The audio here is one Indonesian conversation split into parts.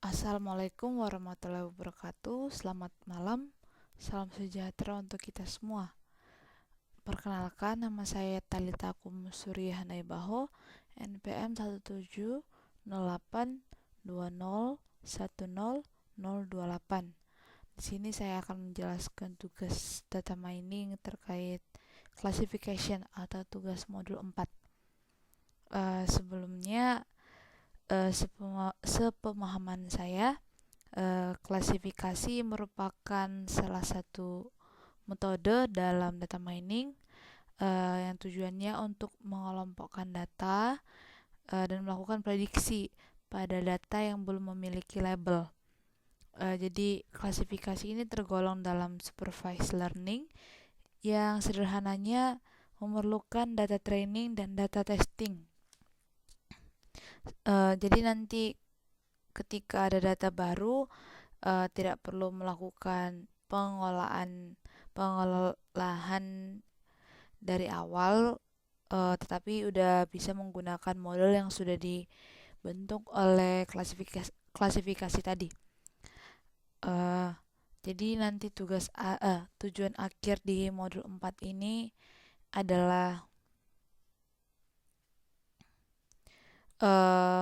Assalamualaikum warahmatullahi wabarakatuh. Selamat malam. Salam sejahtera untuk kita semua. Perkenalkan, nama saya Talita Kumusuriah Naibaho, NPM 17082010028. Di sini saya akan menjelaskan tugas data mining terkait classification atau tugas modul 4. Sebelumnya, sepemahaman saya, klasifikasi merupakan salah satu metode dalam data mining yang tujuannya untuk mengelompokkan data dan melakukan prediksi pada data yang belum memiliki label. Jadi klasifikasi ini tergolong dalam supervised learning yang sederhananya memerlukan data training dan data testing. Jadi nanti ketika ada data baru, tidak perlu melakukan pengolahan dari awal, tetapi udah bisa menggunakan model yang sudah dibentuk oleh klasifikasi tadi. Jadi nanti tujuan akhir di modul 4 ini adalah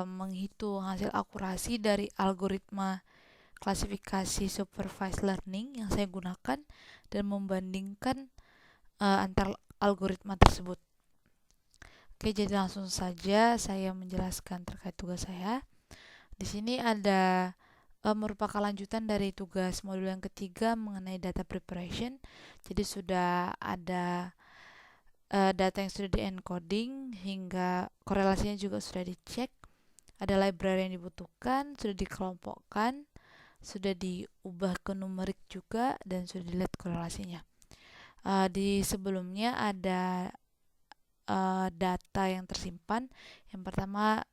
menghitung hasil akurasi dari algoritma klasifikasi supervised learning yang saya gunakan dan membandingkan antar algoritma tersebut. Oke, jadi langsung saja saya menjelaskan terkait tugas saya. Di sini ada merupakan lanjutan dari tugas modul yang ketiga mengenai data preparation. Jadi sudah ada data yang sudah di-encoding hingga korelasinya juga sudah dicek. Ada library yang dibutuhkan, sudah dikelompokkan, sudah diubah ke numerik juga, dan sudah dilihat korelasinya. Di sebelumnya ada data yang tersimpan. Yang pertama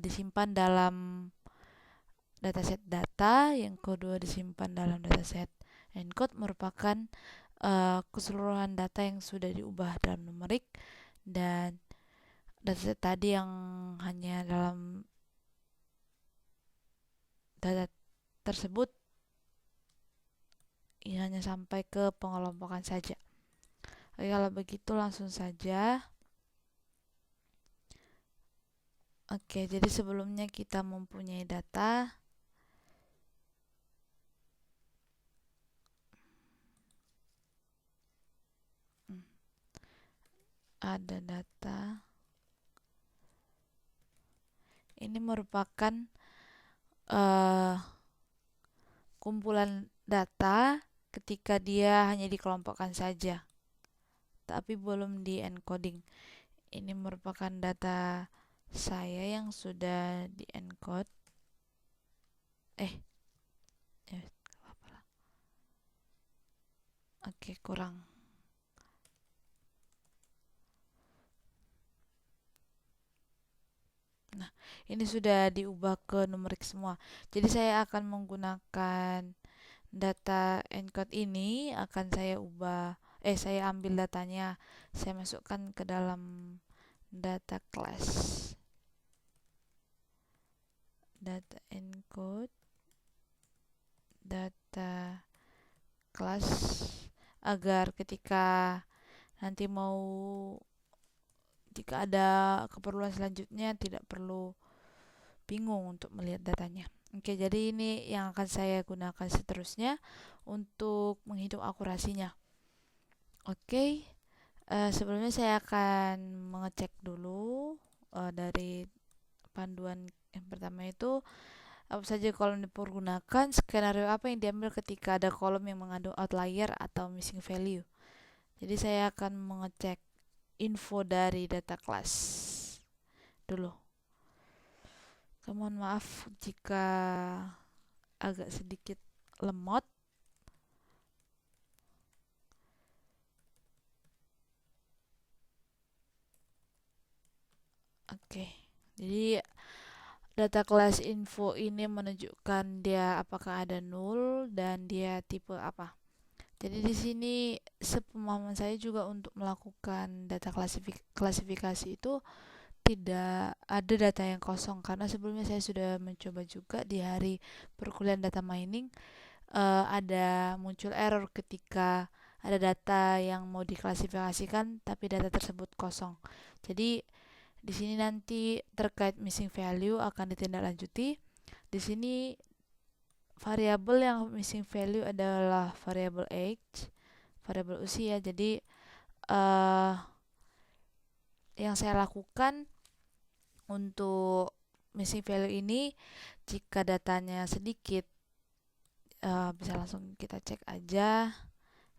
disimpan dalam dataset data, yang kedua disimpan dalam dataset encode, merupakan keseluruhan data yang sudah diubah dalam numerik, dan dataset tadi yang hanya dalam data tersebut hanya sampai ke pengelompokan saja. Oke, kalau begitu langsung saja. Oke, jadi sebelumnya kita mempunyai data. Ada data. Ini merupakan kumpulan data ketika dia hanya dikelompokkan saja, tapi belum di encoding. Ini merupakan data saya yang sudah di encode. Oke, kurang. Nah, ini sudah diubah ke numerik semua. Jadi saya akan menggunakan data encode ini, akan saya ambil datanya, saya masukkan ke dalam data class. Data encode, data class, agar ketika nanti jika ada keperluan selanjutnya tidak perlu bingung untuk melihat datanya. Oke, jadi ini yang akan saya gunakan seterusnya untuk menghitung akurasinya. Oke, sebelumnya saya akan mengecek dulu dari panduan yang pertama itu apa saja kolom dipergunakan, skenario apa yang diambil ketika ada kolom yang mengandung outlier atau missing value. Jadi saya akan mengecek info dari data class dulu. Mohon maaf jika agak sedikit lemot. Oke, jadi data class info ini menunjukkan dia apakah ada null dan dia tipe apa. Jadi di sini sepemahaman saya juga untuk melakukan data klasifikasi itu tidak ada data yang kosong, karena sebelumnya saya sudah mencoba juga di hari perkuliahan data mining. Ada muncul error ketika ada data yang mau diklasifikasikan tapi data tersebut kosong. Jadi di sini nanti terkait missing value akan ditindaklanjuti. Di sini variabel yang missing value adalah variabel age, variabel usia. Jadi yang saya lakukan untuk missing value ini, jika datanya sedikit, bisa langsung kita cek aja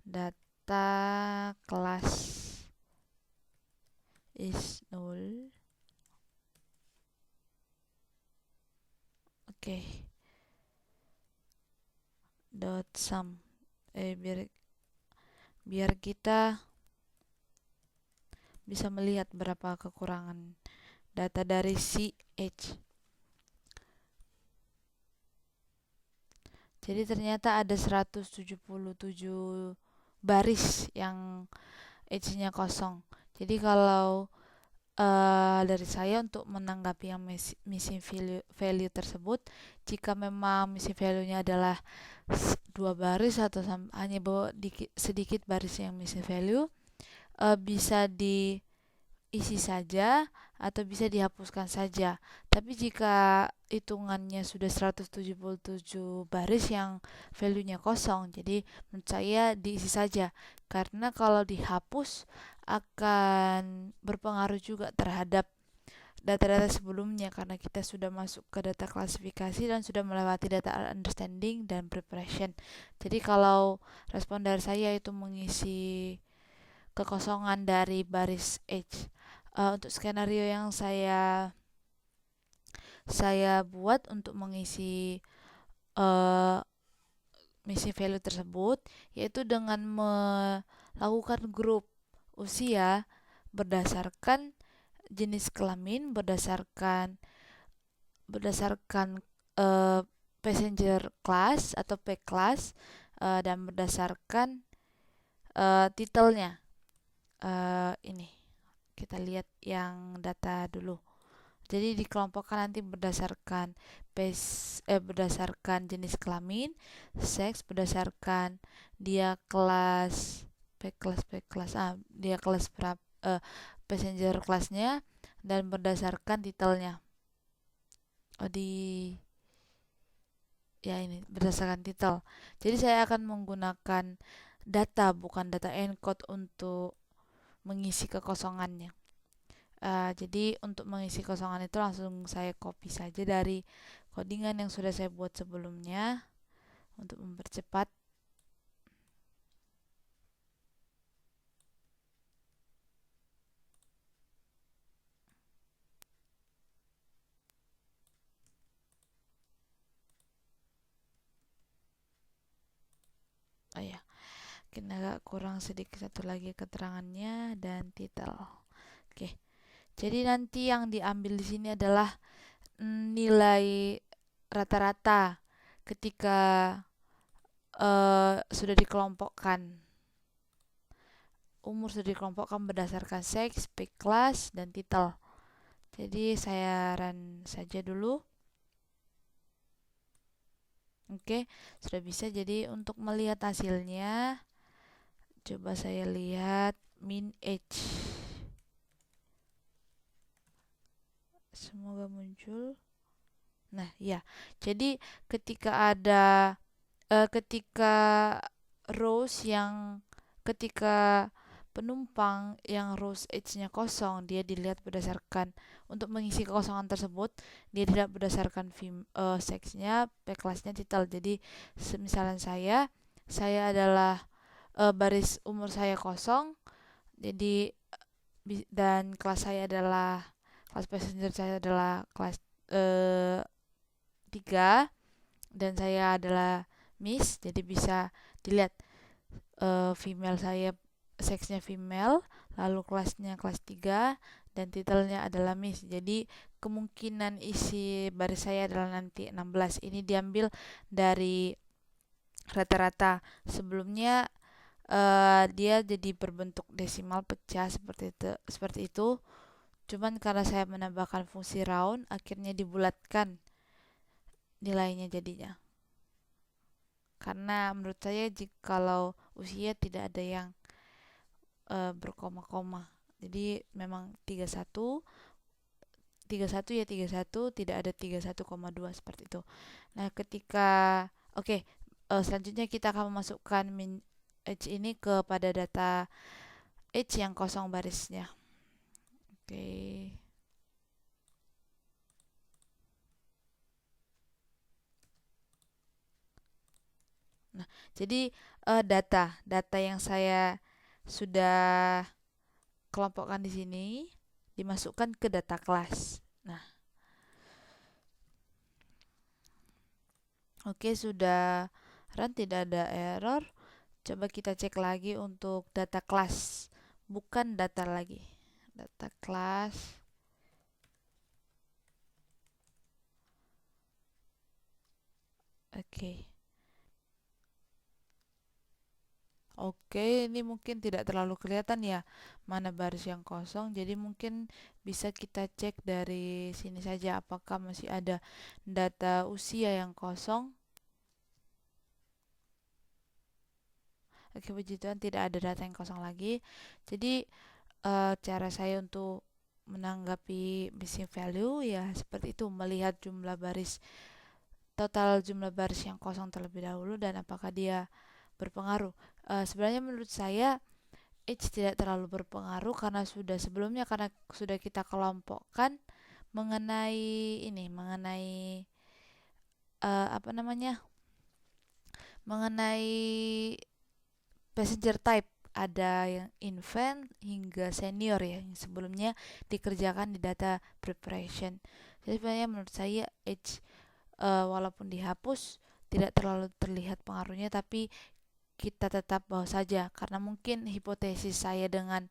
data kelas is null. Oke. Dot sum. Biar kita bisa melihat berapa kekurangan data dari si age. Jadi ternyata ada 177 baris yang age-nya kosong. Jadi kalau dari saya untuk menanggapi yang missing value tersebut, jika memang missing value-nya adalah 2 baris atau hanya bawa sedikit baris yang missing value, bisa diisi saja atau bisa dihapuskan saja. Tapi jika hitungannya sudah 177 baris yang value-nya kosong, jadi menurut saya diisi saja, karena kalau dihapus akan berpengaruh juga terhadap data-data sebelumnya, karena kita sudah masuk ke data klasifikasi dan sudah melewati data understanding dan preparation. Jadi kalau respon dari saya itu mengisi kekosongan dari baris age. Untuk skenario yang saya buat untuk mengisi missing value tersebut, yaitu dengan melakukan grup usia berdasarkan jenis kelamin, berdasarkan passenger class atau P class, dan berdasarkan titelnya. Ini kita lihat yang data dulu. Jadi dikelompokkan nanti berdasarkan berdasarkan jenis kelamin, seks, berdasarkan dia kelas dia kelas berapa, passenger kelasnya, dan berdasarkan titelnya. Ini berdasarkan titel. Jadi saya akan menggunakan data, bukan data encode untuk mengisi kekosongannya. Jadi untuk mengisi kosongan itu langsung saya copy saja dari codingan yang sudah saya buat sebelumnya untuk mempercepat. Mungkin agak kurang sedikit, satu lagi keterangannya dan titel. Oke. Jadi nanti yang diambil di sini adalah nilai rata-rata ketika sudah dikelompokkan. Umur sudah dikelompokkan berdasarkan seks, P class, dan titel. Jadi saya run saja dulu. Oke, sudah bisa. Jadi untuk melihat hasilnya, coba saya lihat min age. Semoga muncul. Nah, ya. Jadi ketika ada ketika rows yang ketika penumpang yang rows age-nya kosong, dia dilihat berdasarkan, untuk mengisi kekosongan tersebut dia dilihat berdasarkan seksnya, P kelasnya, titel. Jadi misalnya saya adalah baris umur saya kosong, jadi dan kelas saya adalah kelas passenger saya adalah kelas 3, dan saya adalah Miss, jadi bisa dilihat female saya, seksnya female, lalu kelasnya kelas 3, dan titelnya adalah Miss. Jadi kemungkinan isi baris saya adalah nanti 16. Ini diambil dari rata-rata. Sebelumnya dia jadi berbentuk desimal pecah seperti itu. Cuman karena saya menambahkan fungsi round, akhirnya dibulatkan nilainya jadinya. Karena menurut saya jikalau usia tidak ada yang berkoma-koma. Jadi memang 31 31 ya 31, tidak ada 31,2 seperti itu. Nah, ketika oke, selanjutnya kita akan memasukkan H ini kepada data H yang kosong barisnya. Oke. Nah, jadi data yang saya sudah kelompokkan di sini dimasukkan ke data kelas. Nah, oke, sudah run, tidak ada error. Coba kita cek lagi untuk data kelas, bukan data lagi. Data kelas. Oke. Oke, ini mungkin tidak terlalu kelihatan ya mana baris yang kosong. Jadi mungkin bisa kita cek dari sini saja apakah masih ada data usia yang kosong. Oke, puji Tuhan tidak ada data yang kosong lagi. Jadi cara saya untuk menanggapi missing value ya seperti itu, melihat total jumlah baris yang kosong terlebih dahulu dan apakah dia berpengaruh. Sebenarnya menurut saya H tidak terlalu berpengaruh karena sudah kita kelompokkan mengenai apa namanya, mengenai passenger type. Ada yang infant hingga senior ya, yang sebelumnya dikerjakan di data preparation. Jadi sebenarnya menurut saya H walaupun dihapus tidak terlalu terlihat pengaruhnya, tapi kita tetap bawa saja karena mungkin hipotesis saya dengan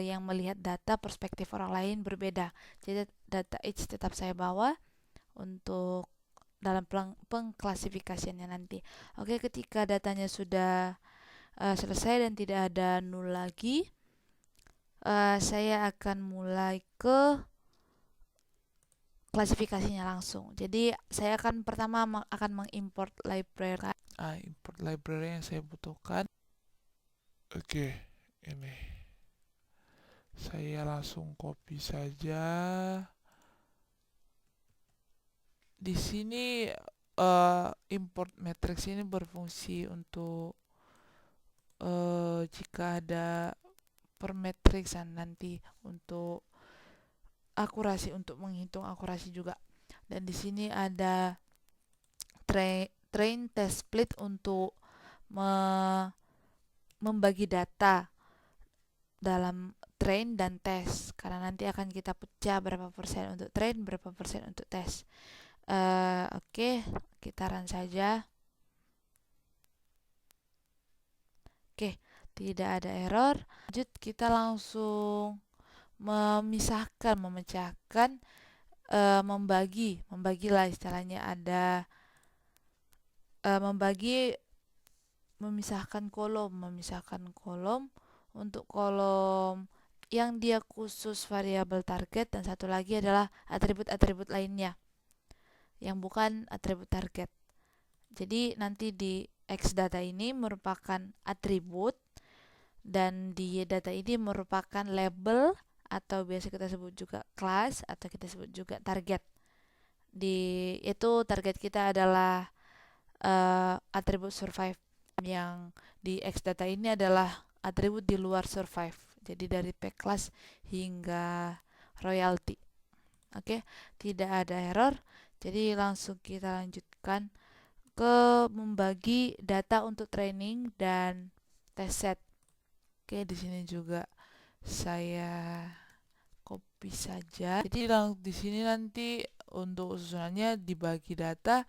yang melihat data perspektif orang lain berbeda. Jadi data H tetap saya bawa untuk dalam pengklasifikasiannya nanti. Oke, ketika datanya sudah selesai dan tidak ada nul lagi, saya akan mulai ke klasifikasinya langsung. Jadi saya akan pertama akan mengimport library. Import library yang saya butuhkan. Oke, ini saya langsung copy saja. Di sini import matrix ini berfungsi untuk jika ada per matrixan nanti untuk akurasi, untuk menghitung akurasi juga. Dan di sini ada train test split untuk membagi data dalam train dan tes, karena nanti akan kita pecah berapa persen untuk train, berapa persen untuk tes. Oke, kita run saja. Oke, tidak ada error. Lanjut, kita langsung memecahkan, membagi lah istilahnya, ada memisahkan kolom untuk kolom yang dia khusus variabel target, dan satu lagi adalah atribut-atribut lainnya yang bukan atribut target. Jadi nanti di X data ini merupakan atribut dan di Y data ini merupakan label atau biasa kita sebut juga class atau kita sebut juga target. Itu target kita adalah atribut survive, yang di X data ini adalah atribut di luar survive. Jadi dari pack class hingga royalty. Oke, tidak ada error. Jadi langsung kita lanjutkan ke membagi data untuk training dan test set. Oke, di sini juga saya copy saja. Jadi di sini nanti untuk susunannya dibagi data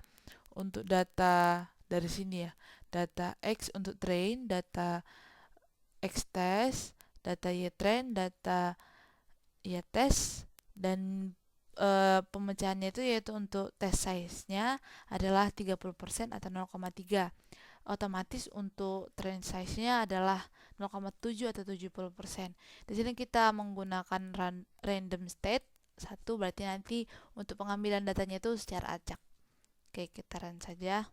untuk data dari sini ya. Data X untuk train, data X test, data Y train, data Y test, dan pemecahannya itu yaitu untuk test size-nya adalah 30% atau 0,3. otomatis untuk trend size-nya adalah 0,7 atau 70%. Di sini kita menggunakan random state satu, berarti nanti untuk pengambilan datanya itu secara acak. Oke, kita run saja.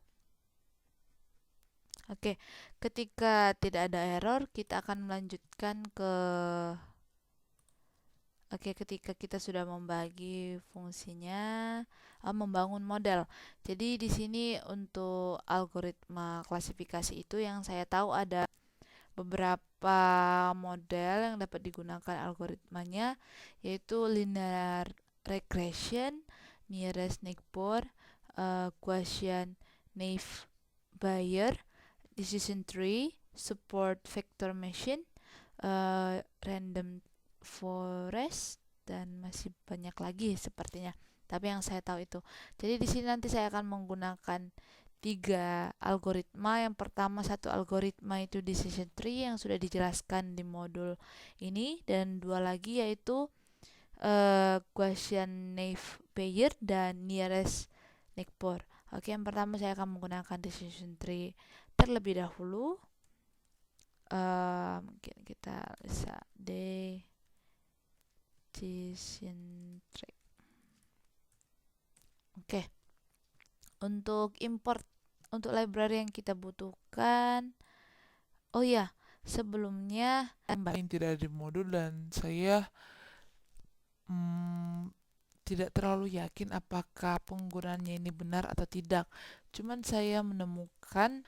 Oke, ketika tidak ada error, kita akan melanjutkan ke ketika kita sudah membagi fungsinya, membangun model. Jadi di sini untuk algoritma klasifikasi itu yang saya tahu ada beberapa model yang dapat digunakan algoritmanya, yaitu linear regression, nearest neighbor, Gaussian naive Bayes, decision tree, support vector machine, random forest, dan masih banyak lagi sepertinya. Tapi yang saya tahu itu. Jadi di sini nanti saya akan menggunakan 3 algoritma. Yang pertama, satu algoritma itu decision tree yang sudah dijelaskan di modul ini, dan 2 lagi yaitu Gaussian naive Bayes dan nearest neighbor. Oke, yang pertama saya akan menggunakan decision tree terlebih dahulu. Mungkin kita bisa decision tree. Oke, untuk import untuk library yang kita butuhkan, oh ya, sebelumnya Ini tidak ada di modul dan saya tidak terlalu yakin apakah penggunaannya ini benar atau tidak. Cuman saya menemukan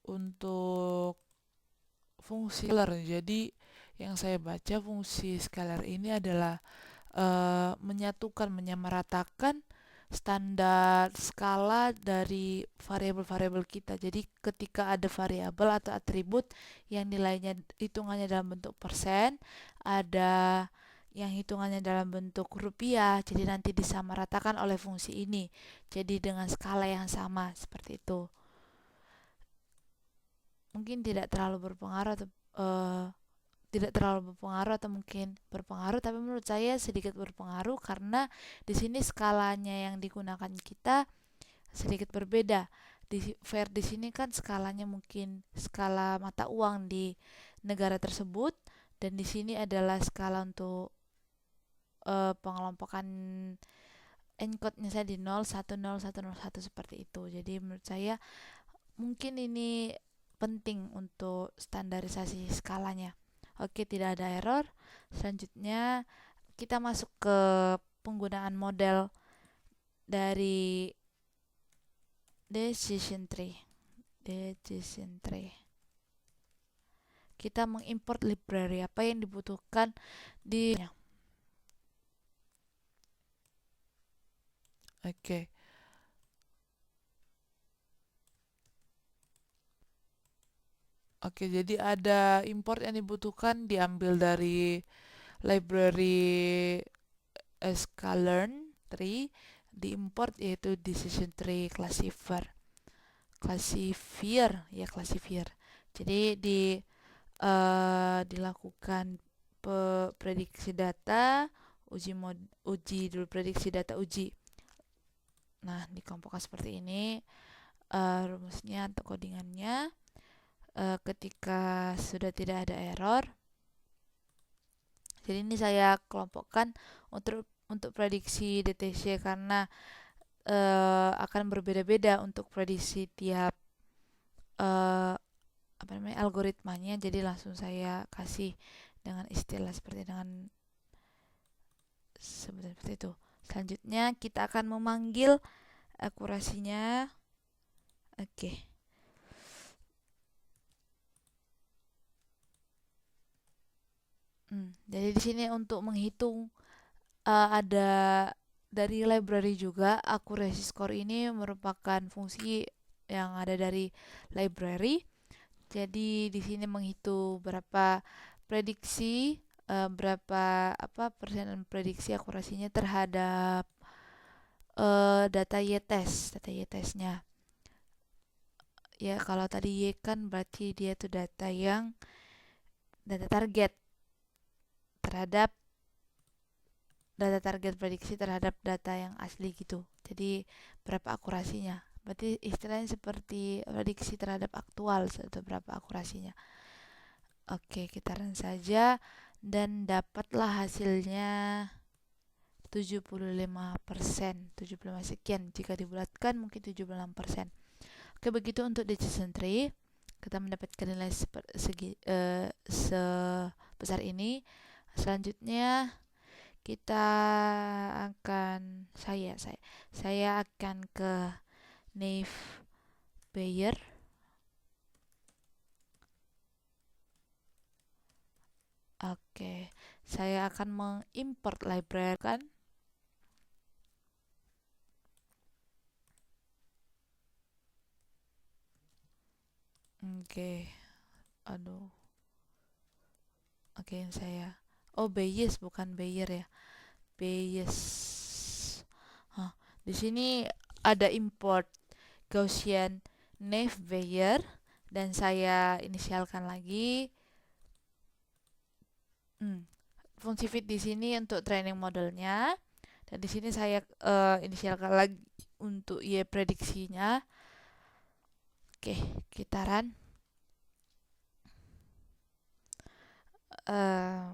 untuk fungsi scalar. Jadi yang saya baca, fungsi scalar ini adalah menyamaratakan standar skala dari variabel-variabel kita. Jadi ketika ada variabel atau atribut yang nilainya hitungannya dalam bentuk persen, ada yang hitungannya dalam bentuk rupiah, jadi nanti disamaratakan oleh fungsi ini. Jadi dengan skala yang sama seperti itu. Mungkin tidak terlalu berpengaruh atau mungkin berpengaruh, tapi menurut saya sedikit berpengaruh karena di sini skalanya yang digunakan kita sedikit berbeda. Di sini kan skalanya mungkin skala mata uang di negara tersebut, dan di sini adalah skala untuk pengelompokan encode-nya saya di 0, 1, 0, 1, 0, 1 seperti itu. Jadi menurut saya mungkin ini penting untuk standarisasi skalanya. Oke, tidak ada error. Selanjutnya kita masuk ke penggunaan model dari decision tree. Kita mengimport library apa yang dibutuhkan di Oke. Oke, jadi ada import yang dibutuhkan diambil dari library sklearn tree, diimport yaitu decision tree classifier. Jadi dilakukan prediksi data, uji dulu prediksi data uji. Nah, dikelompokkan seperti ini rumusnya atau codingannya. Ketika sudah tidak ada error, jadi ini saya kelompokkan untuk prediksi DTC karena akan berbeda-beda untuk prediksi tiap algoritmanya. Jadi langsung saya kasih dengan istilah seperti itu. Selanjutnya kita akan memanggil akurasinya. Oke. Jadi di sini untuk menghitung ada dari library juga. Accuracy score ini merupakan fungsi yang ada dari library. Jadi di sini menghitung berapa prediksi, berapa persenan prediksi akurasinya terhadap data y-testnya. Ya, kalau tadi y kan berarti dia itu data target terhadap data target prediksi terhadap data yang asli gitu. Jadi berapa akurasinya, Berarti istilahnya seperti prediksi terhadap aktual, seberapa akurasinya. Oke, kita run saja dan dapatlah hasilnya 75%, 75 sekian. Jika dibulatkan mungkin 76%. Oke, begitu untuk decision tree. Kita mendapatkan nilai sebesar ini. Selanjutnya kita akan saya akan ke Naive Bayes. Oke, saya akan mengimport library kan. Oke, aduh. Oke, Bayes bukan Bayer ya. Bayes. Di sini ada import Gaussian Naive Bayes dan saya inisialkan lagi. Fungsi fit di sini untuk training modelnya, dan di sini saya inisialkan lagi untuk y prediksinya. Oke, kita run.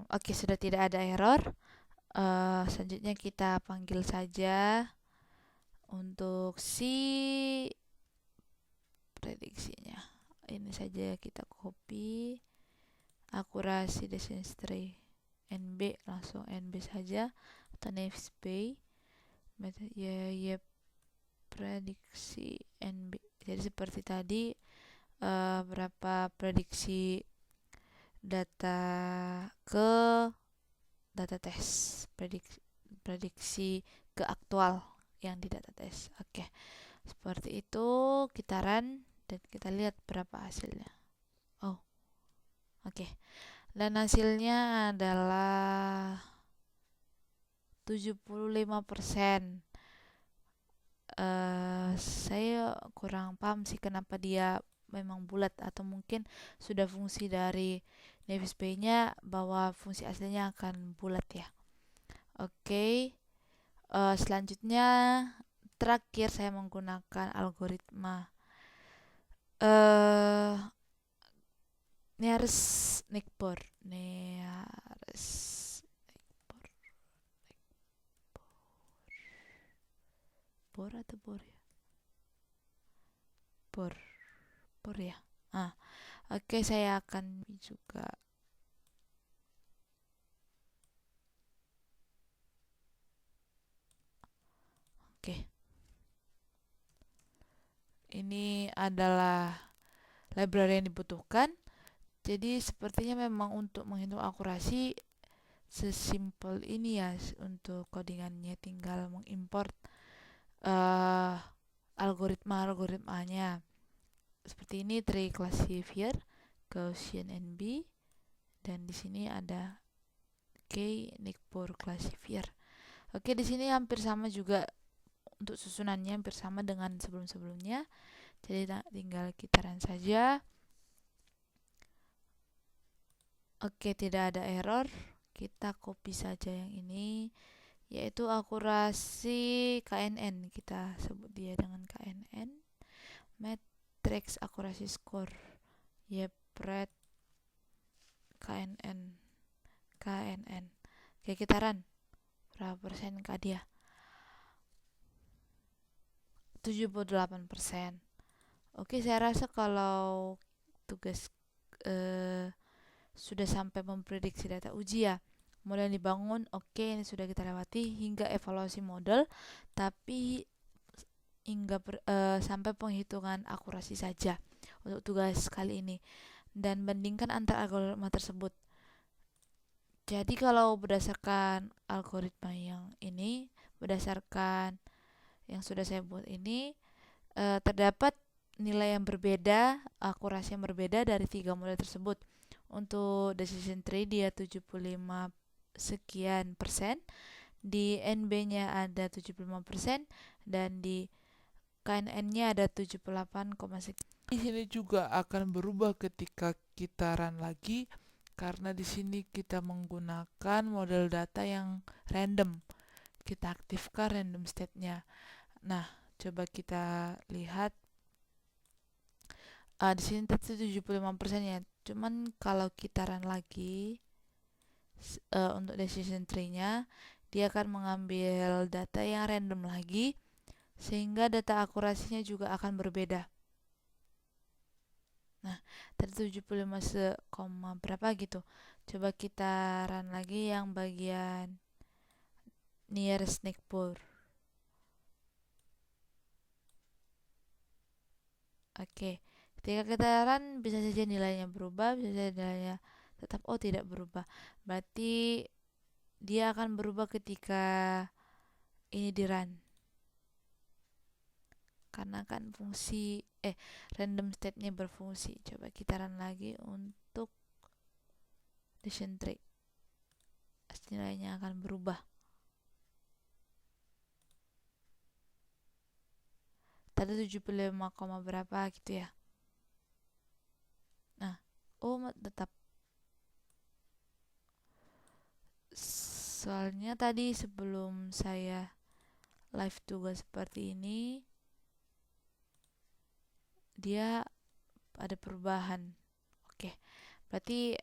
Oke, sudah tidak ada error. Selanjutnya kita panggil saja untuk si prediksinya. Ini saja kita copy. Akurasi decision tree NB, langsung NB saja atau Naive Bayes. Ya prediksi NB. Jadi seperti tadi, berapa prediksi data ke data test, prediksi ke aktual yang di data test. Oke, seperti itu. Kita run dan kita lihat berapa hasilnya. Oke, dan hasilnya adalah 75%. Saya kurang paham sih kenapa dia memang bulat, atau mungkin sudah fungsi dari Naive Bayes-nya bahwa fungsi aslinya akan bulat ya. Oke, selanjutnya terakhir saya menggunakan algoritma Nearest-Nickbor atau Bor ya? Bor ya. Oke, saya akan juga ini adalah library yang dibutuhkan. Jadi sepertinya memang untuk menghitung akurasi sesimpel ini ya untuk codingannya, tinggal mengimport algoritmanya. Seperti ini, tree classifier, Gaussian NB, dan di sini ada K-Nickbor classifier. Oke, di sini hampir sama juga untuk susunannya, hampir sama dengan sebelum-sebelumnya. Jadi tinggal kita run saja. Oke, tidak ada error. Kita copy saja yang ini, yaitu akurasi KNN. Kita sebut dia dengan KNN. Matrix akurasi score. Yepred KNN. Oke, kita run. Berapa persen kah dia? 78%. Oke, saya rasa kalau tugas sudah sampai memprediksi data uji ya, model yang dibangun ini sudah kita lewati hingga evaluasi model, tapi hingga sampai penghitungan akurasi saja untuk tugas kali ini, dan bandingkan antar algoritma tersebut. Jadi kalau berdasarkan algoritma yang ini, berdasarkan yang sudah saya buat ini, terdapat nilai yang berbeda, akurasi yang berbeda dari 3 model tersebut. Untuk decision tree dia 75 sekian persen, di NB-nya ada 75%, dan di KNN-nya ada 78, sekian. Di sini juga akan berubah ketika kita run lagi, karena di sini kita menggunakan model data yang random. Kita aktifkan random state-nya. Nah, Coba kita lihat. Di sini tadi 75% ya. Cuman kalau kita run lagi untuk decision tree-nya, dia akan mengambil data yang random lagi, sehingga data akurasinya juga akan berbeda. Nah, tadi 75 berapa gitu. Coba kita run lagi yang bagian nearest neighbor. Oke, ketika kita run bisa saja nilainya berubah, bisa saja nilainya tetap tidak berubah. Berarti dia akan berubah ketika ini di run. Karena kan fungsi random state-nya berfungsi. Coba kita run lagi untuk decision tree. Pasti nilainya akan berubah. Tadi 75, berapa gitu ya. Nah, tetap. Soalnya tadi sebelum saya live tugas seperti ini, dia ada perubahan. Oke, berarti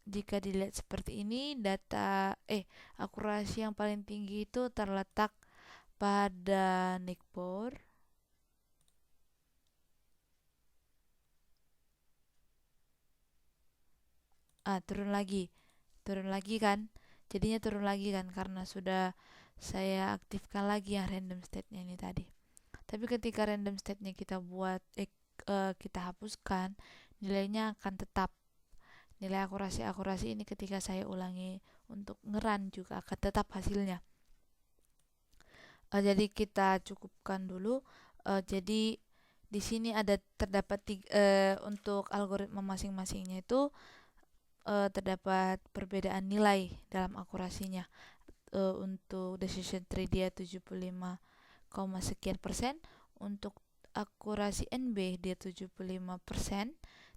jika dilihat seperti ini, data akurasi yang paling tinggi itu terletak pada neighbor. Turun lagi kan, jadinya turun lagi kan karena sudah saya aktifkan lagi yang random state-nya ini tadi. Tapi ketika random state-nya kita buat kita hapuskan, nilainya akan tetap. Nilai akurasi ini ketika saya ulangi untuk ngeran juga akan tetap hasilnya. Jadi kita cukupkan dulu. Jadi di sini ada terdapat untuk algoritma masing-masingnya itu terdapat perbedaan nilai dalam akurasinya. Untuk decision tree dia 75, sekian persen. Untuk akurasi NB dia 75%,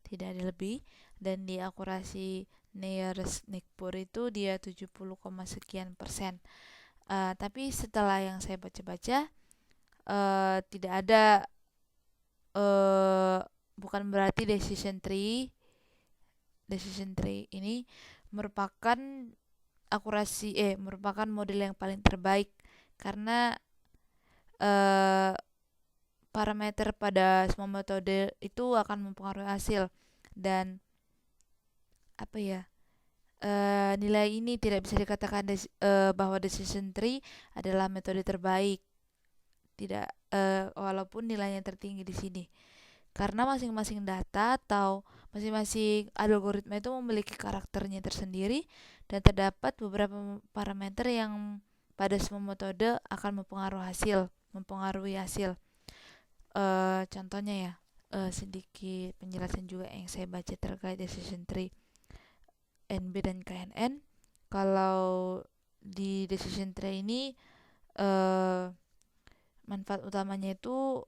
tidak ada lebih. Dan di akurasi nearest neighbor itu dia 70, sekian persen. Tapi setelah yang saya baca-baca, tidak ada bukan berarti decision tree ini merupakan merupakan model yang paling terbaik, karena parameter pada semua metode itu akan mempengaruhi hasil. Dan nilai ini tidak bisa dikatakan bahwa decision tree adalah metode terbaik. Tidak, walaupun nilainya tertinggi di sini. Karena masing-masing data atau masing-masing algoritma itu memiliki karakternya tersendiri, dan terdapat beberapa parameter yang pada semua metode akan mempengaruhi hasil. Contohnya ya, sedikit penjelasan juga yang saya baca terkait decision tree NB dan KNN. Kalau di decision tree ini manfaat utamanya itu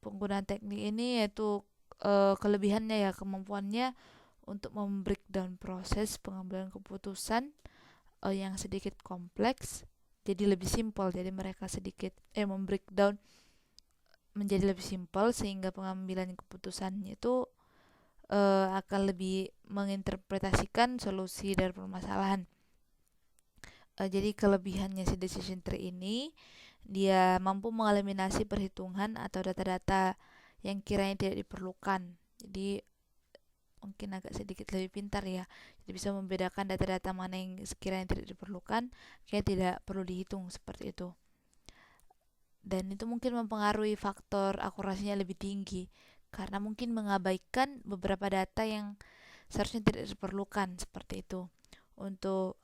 penggunaan teknik ini yaitu kelebihannya ya, kemampuannya untuk membreakdown proses pengambilan keputusan yang sedikit kompleks jadi lebih simpel. Jadi mereka sedikit membreakdown menjadi lebih simpel, sehingga pengambilan keputusannya itu akan lebih menginterpretasikan solusi dari permasalahan. Jadi kelebihannya si decision tree ini, dia mampu mengeliminasi perhitungan atau data-data yang kiranya tidak diperlukan. Jadi mungkin agak sedikit lebih pintar ya. Jadi bisa membedakan data-data mana yang sekiranya tidak diperlukan, kayak tidak perlu dihitung seperti itu. Dan itu mungkin mempengaruhi faktor akurasinya lebih tinggi, karena mungkin mengabaikan beberapa data yang seharusnya tidak diperlukan seperti itu. Untuk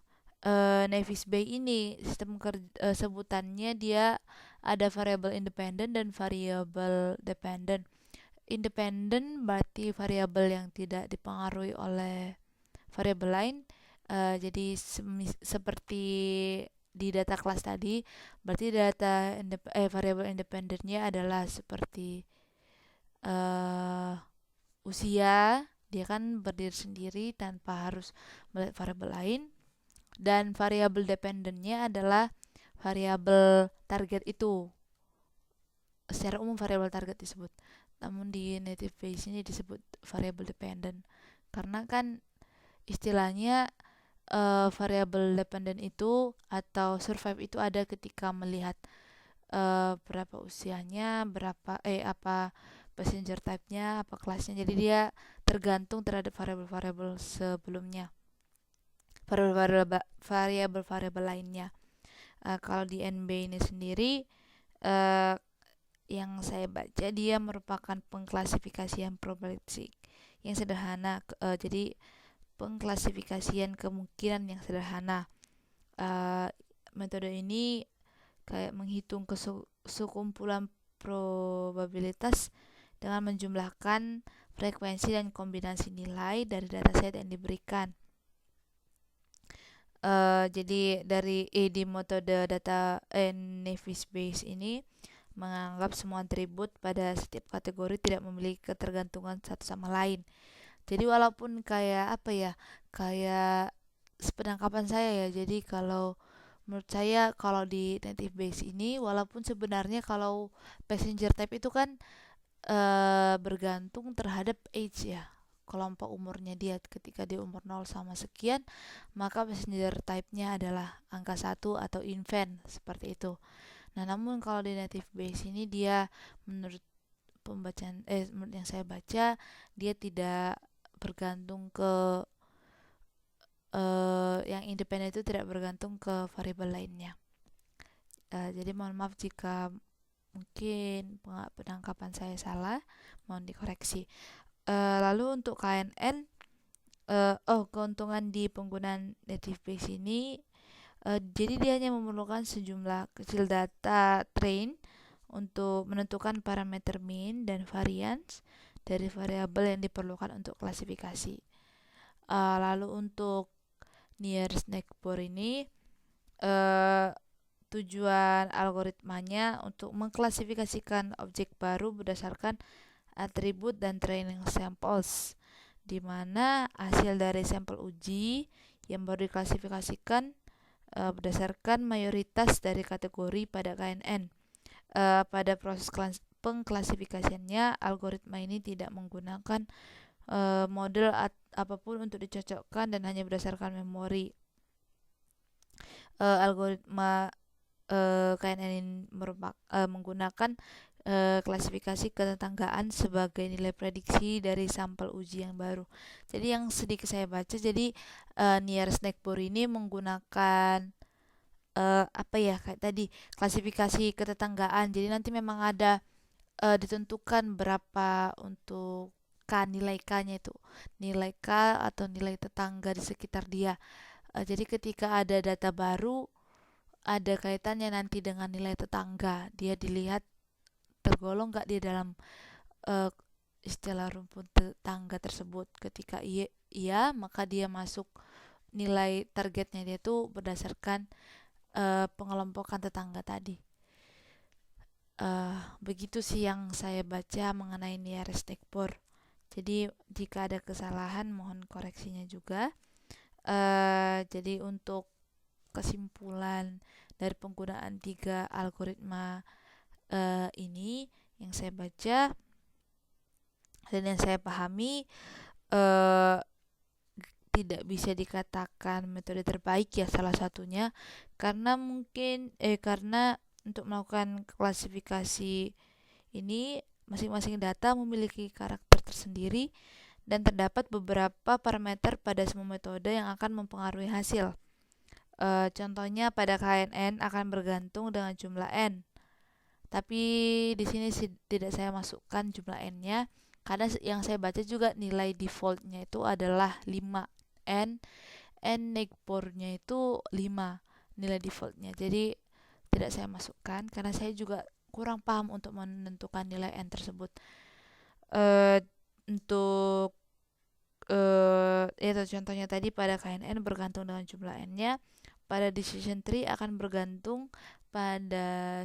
Navis Bay ini sistem sebutannya dia ada variabel independen dan variabel dependent. Independen berarti variabel yang tidak dipengaruhi oleh variabel lain. Jadi seperti di data kelas tadi, berarti variabel independennya adalah seperti usia, dia kan berdiri sendiri tanpa harus melihat variabel lain. Dan variabel dependennya adalah variabel target itu. secara umum variabel target disebut, namun di native Bayes ini disebut variable dependent karena kan istilahnya variable dependent itu atau survive itu ada ketika melihat berapa usianya, berapa apa passenger type-nya, apa kelasnya. Jadi dia tergantung terhadap variabel-variabel sebelumnya, variabel-variabel lainnya. Kalau di NB ini sendiri, uh, yang saya baca dia merupakan pengklasifikasian probabilistik yang sederhana. Jadi pengklasifikasian kemungkinan yang sederhana. Metode ini kayak menghitung sekumpulan probabilitas dengan menjumlahkan frekuensi dan kombinasi nilai dari dataset yang diberikan. Jadi di metode data Navier Bayes ini menganggap semua atribut pada setiap kategori tidak memiliki ketergantungan satu sama lain. Jadi walaupun kayak kayak sepenangkapan saya ya. Jadi kalau menurut saya kalau di native Bayes ini, walaupun sebenarnya kalau passenger type itu kan bergantung terhadap age ya, kelompok umurnya dia. Ketika dia umur 0 sama sekian, maka passenger type-nya adalah angka 1 atau infant seperti itu. Nah, namun kalau di native Bayes ini dia menurut menurut yang saya baca, dia tidak bergantung ke yang independen, itu tidak bergantung ke variabel lainnya. Jadi mohon maaf jika mungkin penangkapan saya salah, mohon dikoreksi. Lalu untuk KNN, keuntungan di penggunaan native Bayes ini, jadi dia hanya memerlukan sejumlah kecil data train untuk menentukan parameter mean dan variance dari variabel yang diperlukan untuk klasifikasi. Lalu untuk nearest neighbor ini, tujuan algoritmanya untuk mengklasifikasikan objek baru berdasarkan atribut dan training samples, di mana hasil dari sampel uji yang baru diklasifikasikan berdasarkan mayoritas dari kategori pada KNN. Pada proses pengklasifikasiannya, algoritma ini tidak menggunakan model apapun untuk dicocokkan dan hanya berdasarkan memori. Algoritma KNN ini menggunakan klasifikasi ketetanggaan sebagai nilai prediksi dari sampel uji yang baru. Jadi yang sedikit saya baca, jadi nearest neighbor ini menggunakan kayak tadi klasifikasi ketetanggaan. Jadi nanti memang ada ditentukan berapa untuk nilai K-nya itu, nilai K atau nilai tetangga di sekitar dia. Jadi ketika ada data baru, ada kaitannya nanti dengan nilai tetangga. Dia dilihat tergolong nggak di dalam istilah rumpun tetangga tersebut. Ketika iya, maka dia masuk, nilai targetnya dia tuh berdasarkan pengelompokan tetangga tadi. Begitu sih yang saya baca mengenai nearest neighbor. Jadi jika ada kesalahan mohon koreksinya juga. Jadi untuk kesimpulan dari penggunaan 3 algoritma ini yang saya baca dan yang saya pahami, tidak bisa dikatakan metode terbaik ya salah satunya, karena karena untuk melakukan klasifikasi ini masing-masing data memiliki karakter tersendiri dan terdapat beberapa parameter pada semua metode yang akan mempengaruhi hasil. Contohnya pada KNN akan bergantung dengan jumlah n. Tapi di sini tidak saya masukkan jumlah n-nya karena yang saya baca juga nilai default-nya itu adalah 5 n neighbor-nya itu 5 nilai default-nya. Jadi tidak saya masukkan karena saya juga kurang paham untuk menentukan nilai n tersebut. Untuk itu contohnya tadi pada KNN bergantung dengan jumlah n-nya. Pada decision tree akan bergantung pada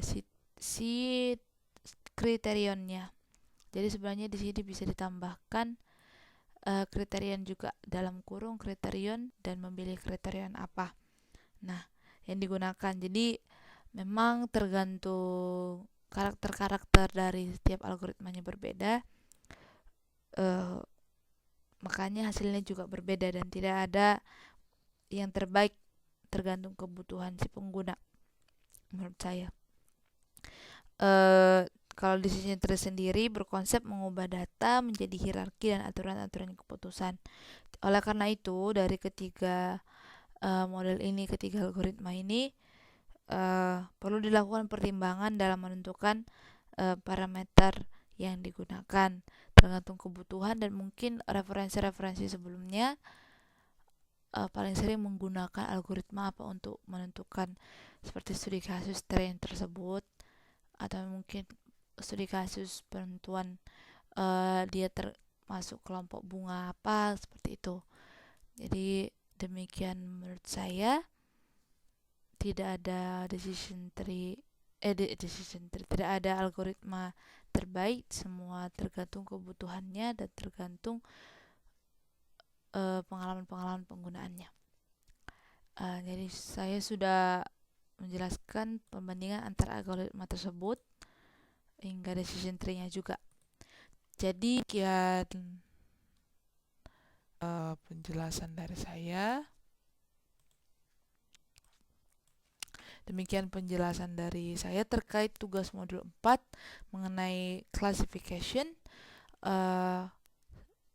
si kriterionnya. Jadi sebenarnya di sini bisa ditambahkan kriterion juga, dalam kurung kriterion dan memilih kriterion apa. Nah, yang digunakan. Jadi memang tergantung karakter-karakter dari setiap algoritmanya berbeda, uh, makanya hasilnya juga berbeda dan tidak ada yang terbaik, tergantung kebutuhan si pengguna menurut saya. Kalau decision tree sendiri berkonsep mengubah data menjadi hierarki dan aturan-aturan keputusan. Oleh karena itu, dari ketiga model ini, ketiga algoritma ini, perlu dilakukan pertimbangan dalam menentukan parameter yang digunakan, tergantung kebutuhan dan mungkin referensi-referensi sebelumnya paling sering menggunakan algoritma apa untuk menentukan, seperti studi kasus tren tersebut, atau mungkin studi kasus penentuan dia termasuk kelompok bunga apa, seperti itu. Jadi demikian menurut saya. Tidak ada tidak ada algoritma terbaik, semua tergantung kebutuhannya dan tergantung pengalaman-pengalaman penggunaannya. Jadi saya sudah menjelaskan perbandingan antara algoritma tersebut hingga decision tree-nya juga. Jadi sekian penjelasan dari saya. Demikian penjelasan dari saya terkait tugas modul 4 mengenai classification.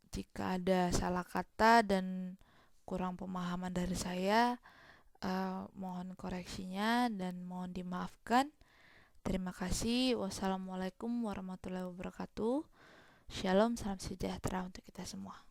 Jika ada salah kata dan kurang pemahaman dari saya, mohon koreksinya dan mohon dimaafkan. Terima kasih. Wassalamualaikum warahmatullahi wabarakatuh. Shalom, salam sejahtera untuk kita semua.